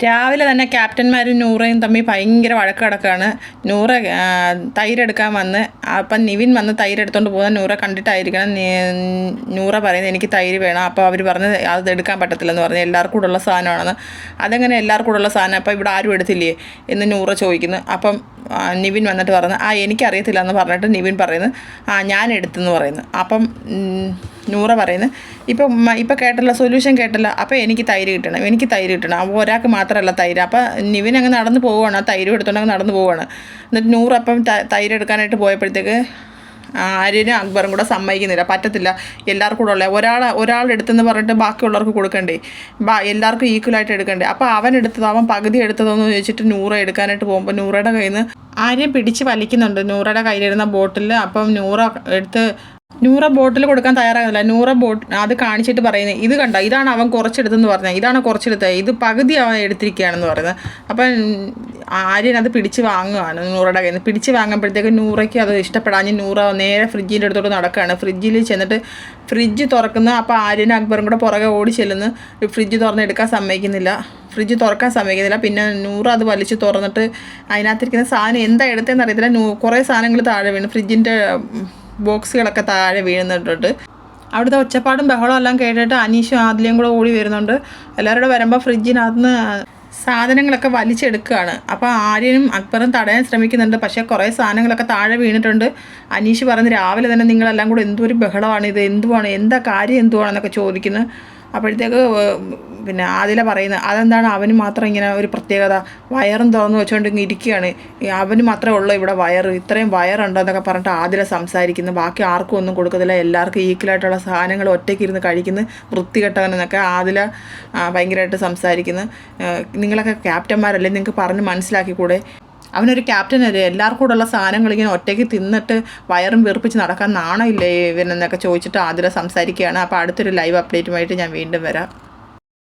രാവിലെ തന്നെ ക്യാപ്റ്റന്മാരും നൂറയും തമ്മിൽ ഭയങ്കര വഴക്ക് കിടക്കുകയാണ്. നൂറ തൈരെടുക്കാൻ വന്ന് അപ്പം നിവിൻ വന്ന് തൈരെടുത്തോണ്ട് പോകുന്ന നൂറ കണ്ടിട്ടായിരിക്കണം നൂറ പറയുന്നത് എനിക്ക് തൈര് വേണം. അപ്പോൾ അവർ പറഞ്ഞ് അത് എടുക്കാൻ പറ്റത്തില്ലെന്ന് പറഞ്ഞ് എല്ലാവർക്കും കൂടെ ഉള്ള സാധനമാണെന്ന്. അതെങ്ങനെ എല്ലാവർക്കും കൂടെ ഉള്ള സാധനം, അപ്പോൾ ഇവിടെ ആരും എടുത്തില്ലേ എന്ന് നൂറ ചോദിക്കുന്നു. അപ്പം നിവിൻ വന്നിട്ട് പറഞ്ഞു എനിക്കറിയത്തില്ല എന്ന് പറഞ്ഞിട്ട് നിവിൻ പറയുന്നു ഞാൻ എടുത്തെന്ന് പറയുന്നു. അപ്പം നൂറ പറയുന്നു ഇപ്പം കേട്ടല്ലോ, സൊല്യൂഷൻ കേട്ടല്ലോ, അപ്പോൾ എനിക്ക് തൈര് കിട്ടണം. അപ്പോൾ ഒരാൾക്ക് മാത്രമല്ല തൈര്. അപ്പോൾ നിവിൻ അങ്ങ് നടന്ന് പോവുകയാണ്, ആ തൈര് എടുത്തോണ്ട് അങ്ങ് നടന്ന് പോവുകയാണ്. എന്നിട്ട് നൂറ് അപ്പം തൈര് എടുക്കാനായിട്ട് പോയപ്പോഴത്തേക്ക് ആര്യനും അക്ബറും കൂടെ സമ്മതിക്കുന്നില്ല, പറ്റത്തില്ല, എല്ലാവർക്കും കൂടെ ഉള്ള ഒരാളെടുത്തെന്ന് പറഞ്ഞിട്ട് ബാക്കിയുള്ളവർക്ക് കൊടുക്കണ്ടേ, എല്ലാവർക്കും ഈക്വലായിട്ട് എടുക്കണ്ടേ. അപ്പോൾ അവൻ പകുതി എടുത്തതെന്ന് ചോദിച്ചിട്ട് നൂറ എടുക്കാനായിട്ട് പോകുമ്പോൾ നൂറയുടെ കയ്യിൽ നിന്ന് ആര്യം പിടിച്ച് വലിക്കുന്നുണ്ട് നൂറയുടെ കയ്യിലിരുന്ന ബോട്ടിൽ. അപ്പം നൂറ ബോട്ടിൽ കൊടുക്കാൻ തയ്യാറാകുന്നില്ല. നൂറ അത് കാണിച്ചിട്ട് പറയുന്നത് ഇത് കണ്ട, ഇതാണ് അവൻ കുറച്ചെടുത്തെന്ന് പറഞ്ഞത്, ഇതാണ് കുറച്ചെടുത്തത്, ഇത് പകുതി അവൻ എടുത്തിരിക്കുകയാണെന്ന് പറയുന്നത്. അപ്പം ആര്യൻ അത് പിടിച്ച് വാങ്ങുകയാണ് നൂറയുടെ കയ്യിൽ നിന്ന്. പിടിച്ച് വാങ്ങുമ്പോഴത്തേക്ക് നൂറയ്ക്ക് അത് ഇഷ്ടപ്പെടാഞ്ഞ് നൂറ നേരെ ഫ്രിഡ്ജിൻ്റെ അടുത്തോട്ട് നടക്കുകയാണ്. ഫ്രിഡ്ജിൽ ചെന്നിട്ട് ഫ്രിഡ്ജ് തുറക്കുന്ന, അപ്പോൾ ആര്യനും അക്ബറും കൂടെ പുറകെ ഓടി ചെല്ലുന്നു. ഫ്രിഡ്ജ് തുറക്കാൻ സമ്മതിക്കുന്നില്ല. പിന്നെ നൂറ അത് വലിച്ച് തുറന്നിട്ട് അതിനകത്തിരിക്കുന്ന സാധനം എന്താ എടുത്തതെന്ന് അറിയത്തില്ല. കുറേ സാധനങ്ങൾ താഴെ വീണ്, ഫ്രിഡ്ജിൻ്റെ ബോക്സുകളൊക്കെ താഴെ വീഴുന്നുണ്ട്. അവിടുത്തെ ഒച്ചപ്പാടും ബഹളം എല്ലാം കേട്ടിട്ട് അനീഷും ആദിലയും കൂടെ ഓടി വരുന്നുണ്ട്. എല്ലാവരും വരുമ്പോൾ ഫ്രിഡ്ജിനകത്ത് നിന്ന് സാധനങ്ങളൊക്കെ വലിച്ചെടുക്കുകയാണ്. അപ്പോൾ ആര്യനും അക്ബറും തടയാൻ ശ്രമിക്കുന്നുണ്ട്. പക്ഷേ കുറേ സാധനങ്ങളൊക്കെ താഴെ വീണിട്ടുണ്ട്. അനീഷ് പറഞ്ഞ് രാവിലെ തന്നെ നിങ്ങളെല്ലാം കൂടെ എന്തൊരു ബഹളമാണ് ഇത്, എന്താ കാര്യം എന്തുവാണെന്നൊക്കെ ചോദിക്കുന്നു. അപ്പോഴത്തേക്ക് പിന്നെ ആദില പറയുന്നത് അതെന്താണ് അവന് മാത്രം ഇങ്ങനെ ഒരു പ്രത്യേകത, വയറും തുറന്ന് വെച്ചുകൊണ്ട് ഇങ്ങനെ ഇരിക്കുകയാണ്, അവന് മാത്രമേ ഉള്ളൂ ഇവിടെ ഇത്രയും വയറുണ്ടോ എന്നൊക്കെ പറഞ്ഞിട്ട് ആദില സംസാരിക്കുന്നു. ബാക്കി ആർക്കും ഒന്നും കൊടുക്കത്തില്ല, എല്ലാവർക്കും ഈക്വലായിട്ടുള്ള സാധനങ്ങൾ ഒറ്റയ്ക്ക് ഇരുന്ന് കഴിക്കുന്നു, വൃത്തികെട്ടവനെന്നൊക്കെ ആദില ഭയങ്കരമായിട്ട് സംസാരിക്കുന്നു. നിങ്ങളൊക്കെ ക്യാപ്റ്റന്മാരല്ലേ, നിങ്ങൾക്ക് പറഞ്ഞ് മനസ്സിലാക്കിക്കൂടെ, അവനൊരു ക്യാപ്റ്റനല്ലേ, എല്ലാവർക്കും കൂടെ ഉള്ള സാധനങ്ങൾ ഇങ്ങനെ ഒറ്റയ്ക്ക് തിന്നിട്ട് വയറും വീർപ്പിച്ച് നടക്കാൻ നാണമില്ലേ ഇവനെന്നൊക്കെ ചോദിച്ചിട്ട് ആദില സംസാരിക്കുകയാണ്. അപ്പോൾ അടുത്തൊരു ലൈവ് അപ്ഡേറ്റുമായിട്ട് ഞാൻ വീണ്ടും വരാം.